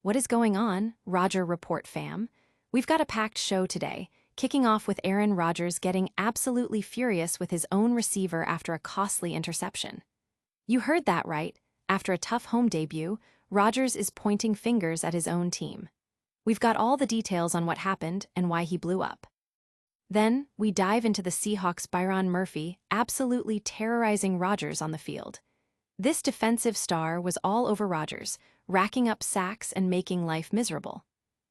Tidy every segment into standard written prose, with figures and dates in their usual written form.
What is going on, Roger Report fam? We've got a packed show today, kicking off with Aaron Rodgers getting absolutely furious with his own receiver after a costly interception. You heard that right. After a tough home debut, Rodgers is pointing fingers at his own team. We've got all the details on what happened and why he blew up. Then, we dive into the Seahawks' Byron Murphy absolutely terrorizing Rodgers on the field. This defensive star was all over Rodgers, racking up sacks and making life miserable.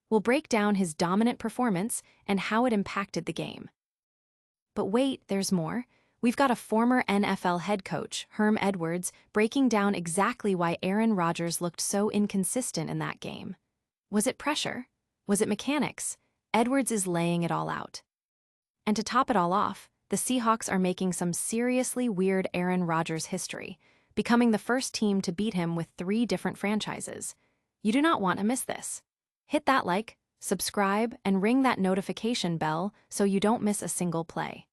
We'll break down his dominant performance and how it impacted the game. But wait, there's more. We've got a former NFL head coach, Herm Edwards, breaking down exactly why Aaron Rodgers looked so inconsistent in that game. Was it pressure? Was it mechanics? Edwards is laying it all out. And to top it all off, the Seahawks are making some seriously weird Aaron Rodgers history, becoming the first team to beat him with 3 different franchises. You do not want to miss this. Hit that like, subscribe, and ring that notification bell so you don't miss a single play.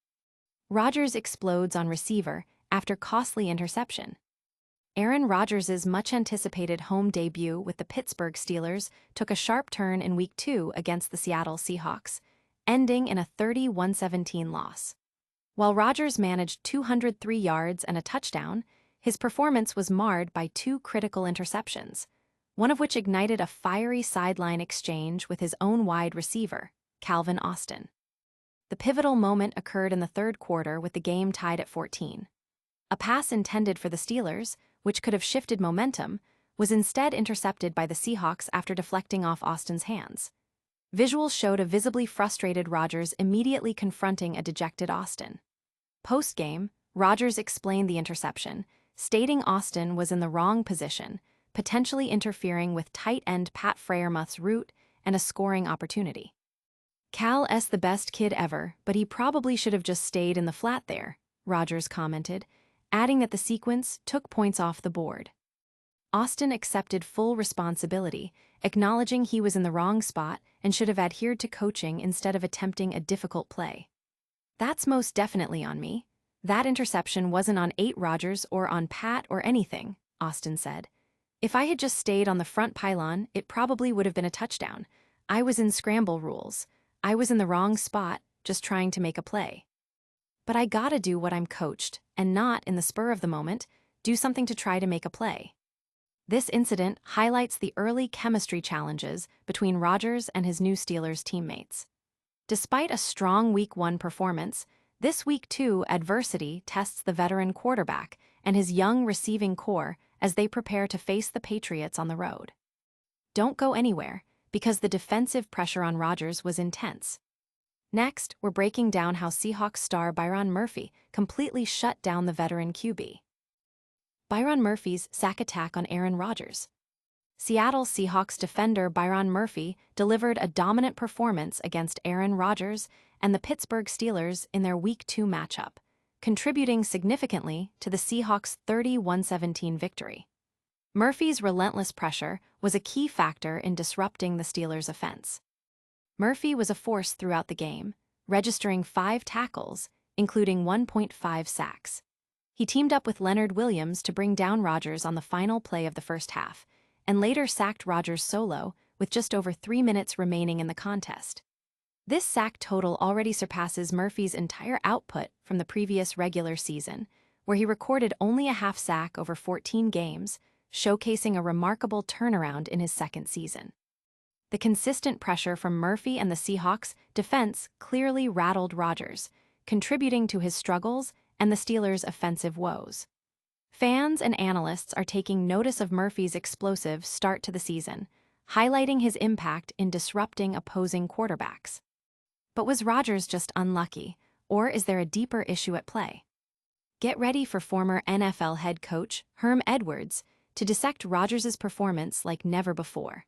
Rodgers explodes on receiver after costly interception. Aaron Rodgers' much-anticipated home debut with the Pittsburgh Steelers took a sharp turn in Week 2 against the Seattle Seahawks, ending in a 30-17 loss. While Rodgers managed 203 yards and a touchdown, his performance was marred by 2 critical interceptions, one of which ignited a fiery sideline exchange with his own wide receiver, Calvin Austin. The pivotal moment occurred in the third quarter with the game tied at 14. A pass intended for the Steelers, which could have shifted momentum, was instead intercepted by the Seahawks after deflecting off Austin's hands. Visuals showed a visibly frustrated Rodgers immediately confronting a dejected Austin. Post-game, Rodgers explained the interception, stating Austin was in the wrong position, potentially interfering with tight end Pat Freiermuth's route and a scoring opportunity. "Cal's the best kid ever, but he probably should have just stayed in the flat there," Rodgers commented, adding that the sequence took points off the board. Austin accepted full responsibility, acknowledging he was in the wrong spot and should have adhered to coaching instead of attempting a difficult play. "That's most definitely on me. That interception wasn't on 8 Rodgers or on Pat or anything," Austin said. "If I had just stayed on the front pylon, it probably would have been a touchdown. I was in scramble rules. I was in the wrong spot, just trying to make a play. But I gotta do what I'm coached, and not, in the spur of the moment, do something to try to make a play." This incident highlights the early chemistry challenges between Rodgers and his new Steelers teammates. Despite a strong Week 1 performance, this Week 2 adversity tests the veteran quarterback and his young receiving core as they prepare to face the Patriots on the road. Don't go anywhere, because the defensive pressure on Rodgers was intense. Next, we're breaking down how Seahawks star Byron Murphy completely shut down the veteran QB. Byron Murphy's sack attack on Aaron Rodgers. Seattle Seahawks defender Byron Murphy delivered a dominant performance against Aaron Rodgers and the Pittsburgh Steelers in their Week 2 matchup, contributing significantly to the Seahawks' 30-17 victory. Murphy's relentless pressure was a key factor in disrupting the Steelers' offense. Murphy was a force throughout the game, registering 5 tackles, including 1.5 sacks. He teamed up with Leonard Williams to bring down Rodgers on the final play of the first half, and later sacked Rodgers solo with just over 3 minutes remaining in the contest. This sack total already surpasses Murphy's entire output from the previous regular season, where he recorded only a half sack over 14 games, showcasing a remarkable turnaround in his second season. The consistent pressure from Murphy and the Seahawks' defense clearly rattled Rodgers, contributing to his struggles and the Steelers' offensive woes. Fans and analysts are taking notice of Murphy's explosive start to the season, highlighting his impact in disrupting opposing quarterbacks. But was Rodgers just unlucky, or is there a deeper issue at play? Get ready for former NFL head coach Herm Edwards to dissect Rodgers' performance like never before.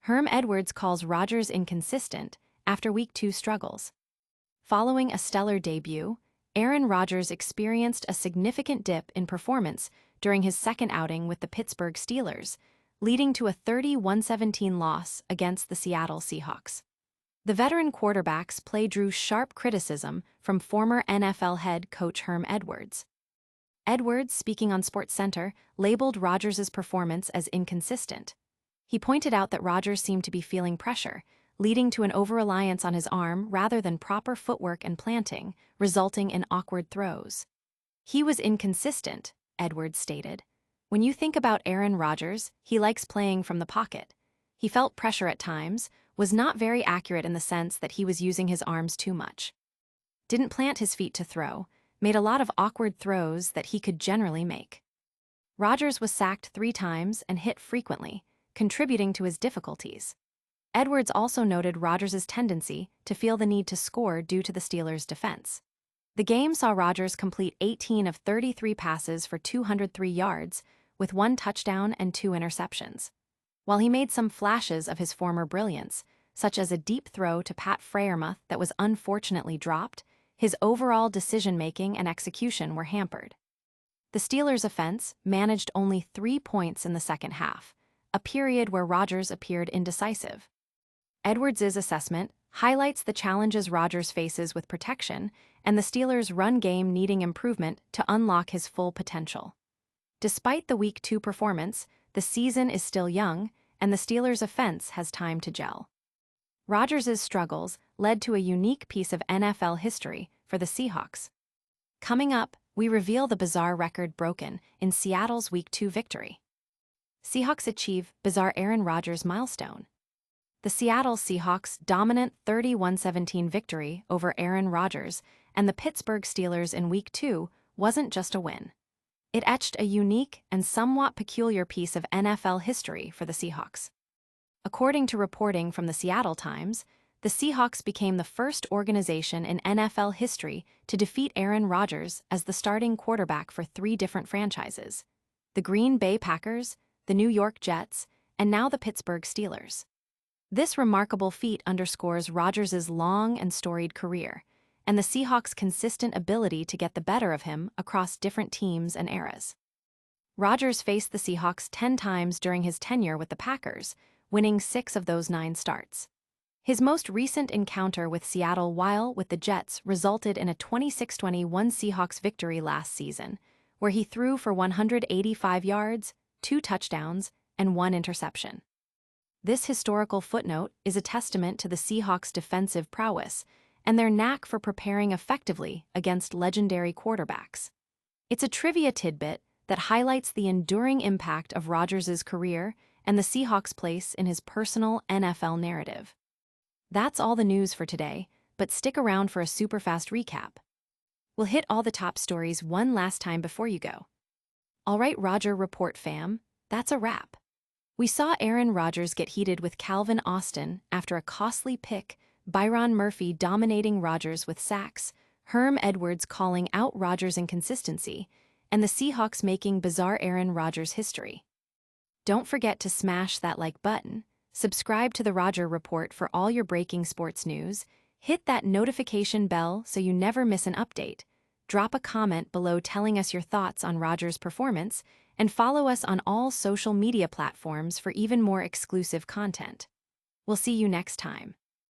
Herm Edwards calls Rodgers inconsistent after Week 2 struggles. Following a stellar debut, Aaron Rodgers experienced a significant dip in performance during his second outing with the Pittsburgh Steelers, leading to a 30-17 loss against the Seattle Seahawks. The veteran quarterback's play drew sharp criticism from former NFL head coach Herm Edwards. Edwards, speaking on SportsCenter, labeled Rodgers' performance as inconsistent. He pointed out that Rodgers seemed to be feeling pressure, leading to an over-reliance on his arm rather than proper footwork and planting, resulting in awkward throws. He was inconsistent, Edwards stated. When you think about Aaron Rodgers, he likes playing from the pocket. He felt pressure at times, was not very accurate in the sense that he was using his arms too much. Didn't plant his feet to throw, made a lot of awkward throws that he could generally make. Rodgers was sacked 3 times and hit frequently, contributing to his difficulties. Edwards also noted Rodgers' tendency to feel the need to score due to the Steelers' defense. The game saw Rodgers complete 18 of 33 passes for 203 yards, with 1 touchdown and 2 interceptions. While he made some flashes of his former brilliance, such as a deep throw to Pat Freiermuth that was unfortunately dropped, his overall decision-making and execution were hampered. The Steelers' offense managed only 3 points in the second half, a period where Rodgers appeared indecisive. Edwards' assessment highlights the challenges Rodgers faces with protection and the Steelers' run game needing improvement to unlock his full potential. Despite the Week 2 performance, the season is still young, and the Steelers' offense has time to gel. Rodgers' struggles led to a unique piece of NFL history for the Seahawks. Coming up, we reveal the bizarre record broken in Seattle's Week 2 victory. Seahawks achieve bizarre Aaron Rodgers milestone. The Seattle Seahawks' dominant 31-17 victory over Aaron Rodgers and the Pittsburgh Steelers in Week 2 wasn't just a win. It etched a unique and somewhat peculiar piece of NFL history for the Seahawks. According to reporting from the Seattle Times, the Seahawks became the first organization in NFL history to defeat Aaron Rodgers as the starting quarterback for 3 different franchises: the Green Bay Packers, the New York Jets, and now the Pittsburgh Steelers. This remarkable feat underscores Rodgers' long and storied career, and the Seahawks' consistent ability to get the better of him across different teams and eras. Rodgers faced the Seahawks 10 times during his tenure with the Packers, winning 6 of those 9 starts. His most recent encounter with Seattle while with the Jets resulted in a 26-21 Seahawks victory last season, where he threw for 185 yards, 2 touchdowns, and 1 interception. This historical footnote is a testament to the Seahawks' defensive prowess and their knack for preparing effectively against legendary quarterbacks. It's a trivia tidbit that highlights the enduring impact of Rodgers' career and the Seahawks' place in his personal NFL narrative. That's all the news for today, but stick around for a super fast recap. We'll hit all the top stories one last time before you go. All right, Rodger Report fam, that's a wrap. We saw Aaron Rodgers get heated with Calvin Austin after a costly pick, Byron Murphy dominating Rodgers with sacks, Herm Edwards calling out Rodgers' inconsistency, and the Seahawks making bizarre Aaron Rodgers history. Don't forget to smash that like button, subscribe to the Rodger Report for all your breaking sports news, hit that notification bell so you never miss an update, drop a comment below telling us your thoughts on Rodgers' performance, and follow us on all social media platforms for even more exclusive content. We'll see you next time.